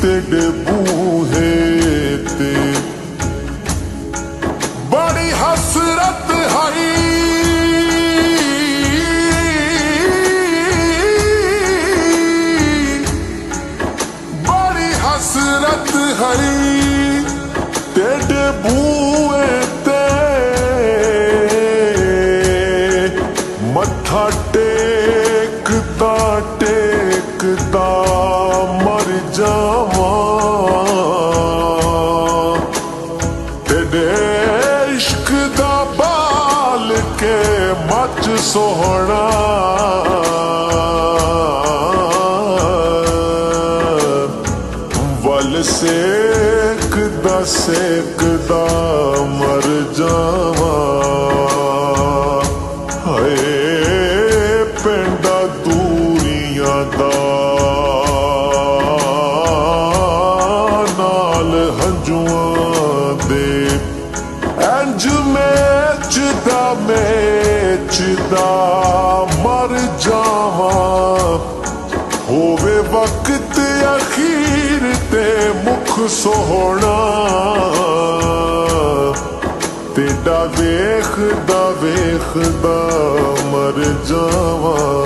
تیرے بوہے تے بڑی حسرت ہے، بڑی حسرت ہے تیرے بوہے تے متھا ٹیکدا ٹیکدا مر جاواں، تیرے عشق دا بال کے مچ سوہنا ول سیکدا سیکدا مر جاواں، ہائے پینڈا دوریاں دا نال ہنجواں دے انج میچدا مر جاواں، ہووے وقت اخیر تے مکھ سوہنا تیڈا ویکھدا ویکھدا مر جاواں،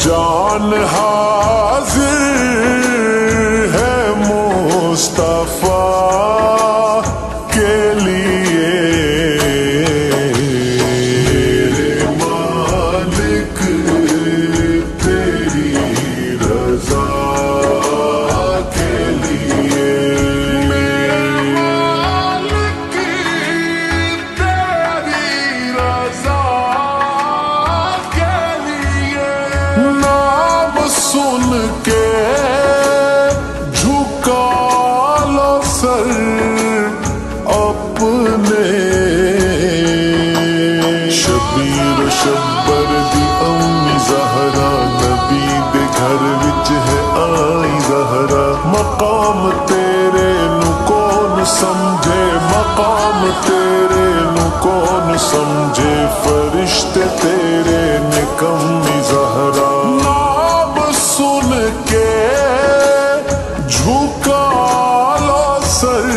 جان حاضر ہے مصطفیٰ کے لیے، میرے مالک تیری رضا کے لیے، میرے مالک تیری رضا کے لیے، نام سن کے جھکا لو سر اپنے، شبیر شبر دی امی زہرا نبی دے گھر وچ ہے آئی زہرا، مقام تیرے نو کون سمجھے، مقام تیرے نو کون سمجھے، فرشتے تیرے نے کمی زہرا، نام سن کے جھکا لو سر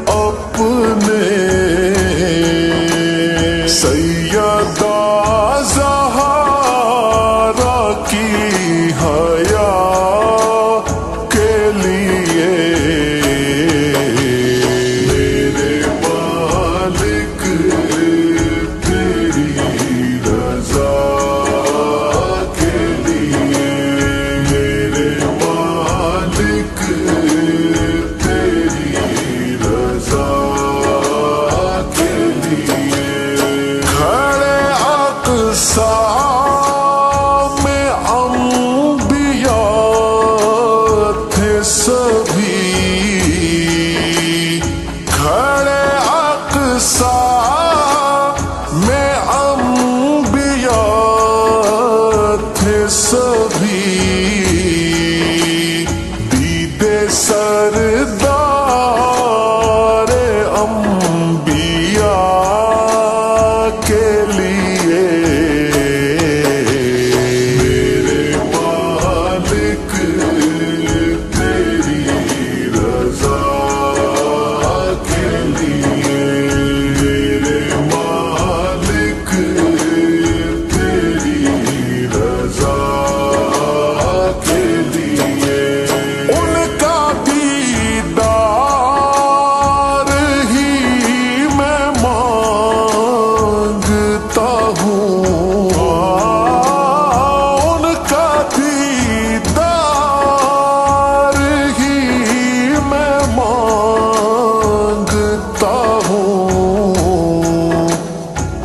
اپنے، سیدہ زہرا کی حیا کے لیے، میرے مالک تیری رضا کے لیے، میرے مالک تیری رضا کے لیے، کھڑے اقصیٰ میں انبیاء تھے سبھی، کھڑے اقصیٰ میں انبیاء تھے سبھی، دیدے سردار انبیاء کے لیے، میرے مالک تیری رضا کے لیے، میرے مالک تیری رضا کے لیے، ان کا دیدار ہی میں مانگتا ہوں، ان کا دیدار ہی میں مانگتا ہوں،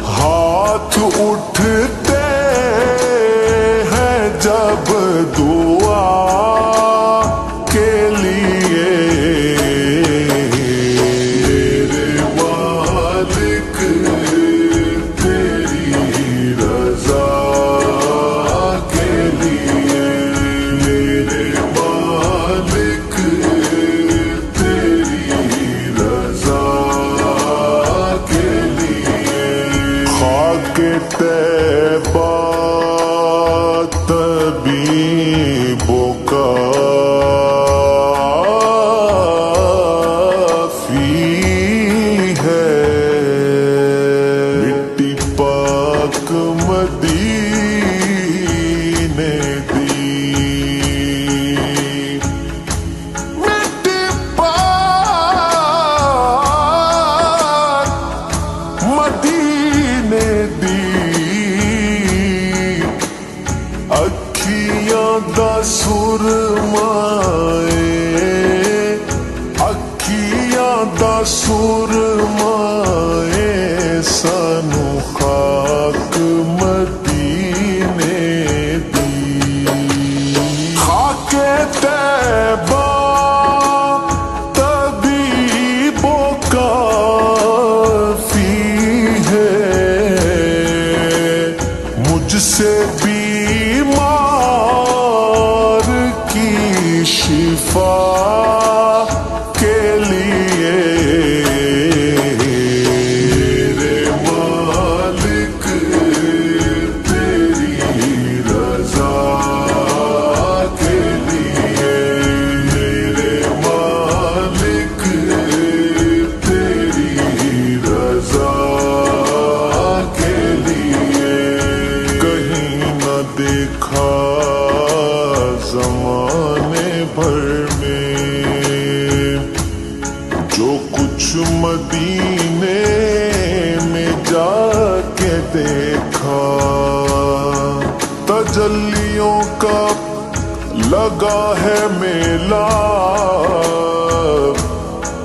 ہاتھ اٹھتے ہیں جب دعا کے لیے، میرے مالک تیری رضا کے لیے، میرے مالک تیری رضا کے لیے، خاک تیرے مدینے دی مٹی پاک مدینے دی اکھیاں دا سرمائے اکھیاں دا سرمائے سانو خاک مدینے دی خاک طیبہ طبیب و کافی ہے مجھ سے بیمار کی شفا کے لیے میرے مالک تیری رضا کے لیے میرے مالک تیری رضا کے لیے کہیں نہ دیکھا زمانے بھر میں جو کچھ مدینے میں جا کے دیکھا تجلیوں کا لگا ہے میلہ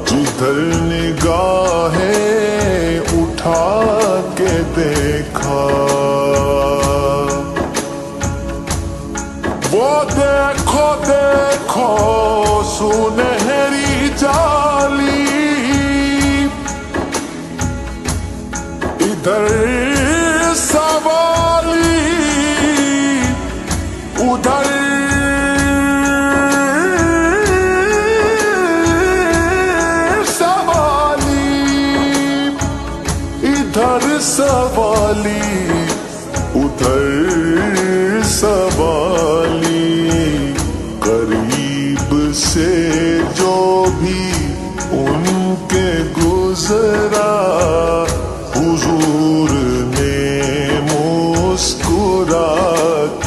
جدھر نگاہیں اٹھا کے دیکھا وہ دیکھو دیکھو سنہری جالی ادھر سوالی ادھر سوالی ادھر سوالی ادھر سوالی قریب سے جو بھی ان کے گزرا حضور نے مسکرا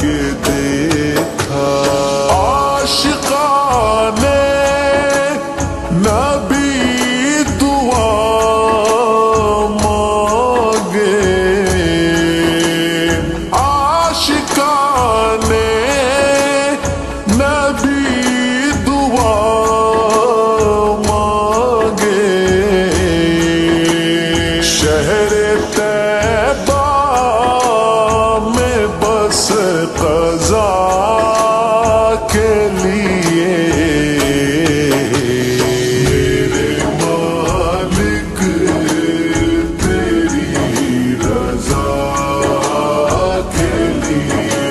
کے دیکھا عاشقان نبی دعا مانگے عاشقان نبی دعا مانگے شہر طیبہ میں بس قضا کے لیے میرے مالک تیری رضا کے لیے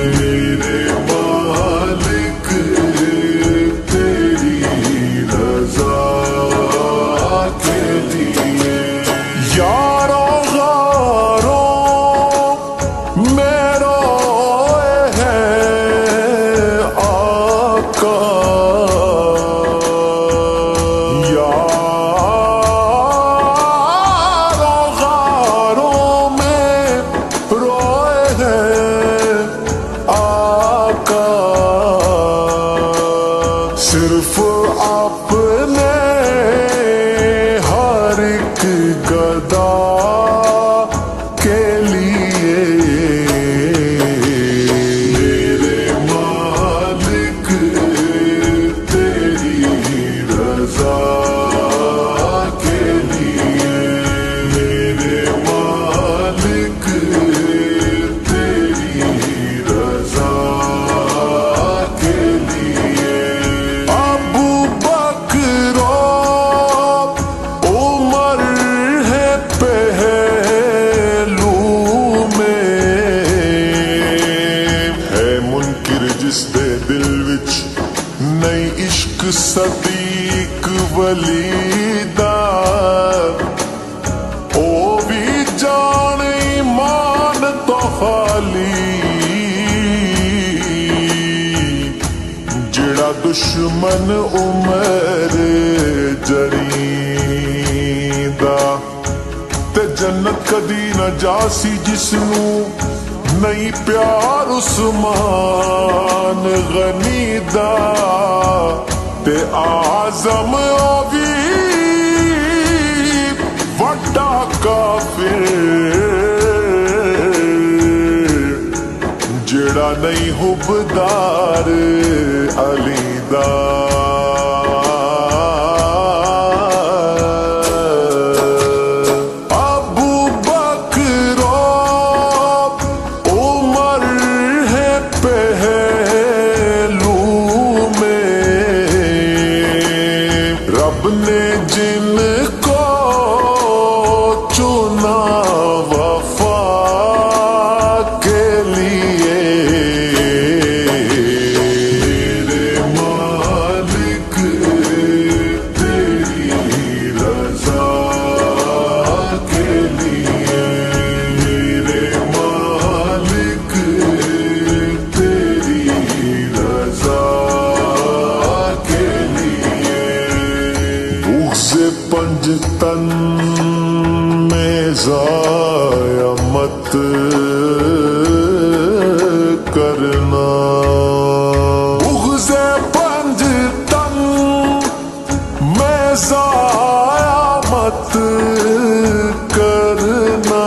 میرے مالک تیری رضا کے لیے یارو غارو میرا ہے آقا یارو غارو میں روئے ہے آقا صرف اپنے ہر ایک گدا کے لیے میرے مالک تیری رضا کے لیے میرے مالک تیری رضا کے لیے ابو بکر عمر ہے پہلو میں ہے منکر جس دے دل وچ نئی عشق صدیق ولی دا او بھی جان ایمان تو خالی جڑا دشمن عمر جریندا تے جنت کدی نہ جاسی جس نوں نہیں پیار عثمان غنی دا تے آزم اوی وڈا کافر جڑا نہیں حبدار علی دا رب نے جن کو چنا وفا کے لیے میرے مالک تیری رضا کے لیے میرے مالک تیری رضا کے لیے سے پنج تن میں ضائع مت کرنا بغض پنج تن میں ضائع مت کرنا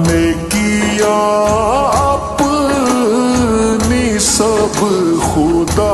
نیکیاں اپنی سب خدا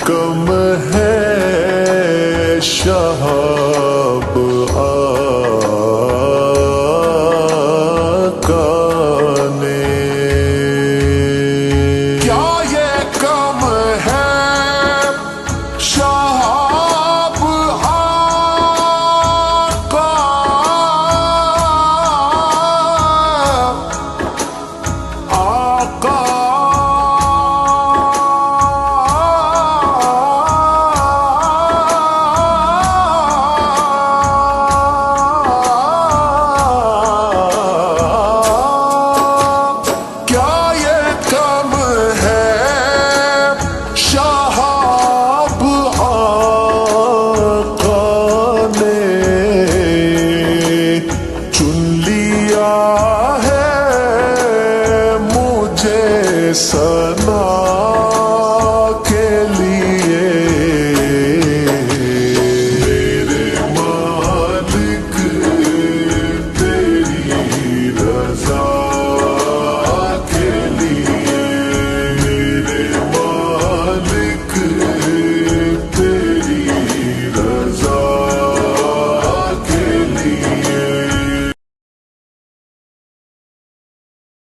کم ہے شہاب آقا نے کیا یہ کم ہے شہاب آقا آقا سنا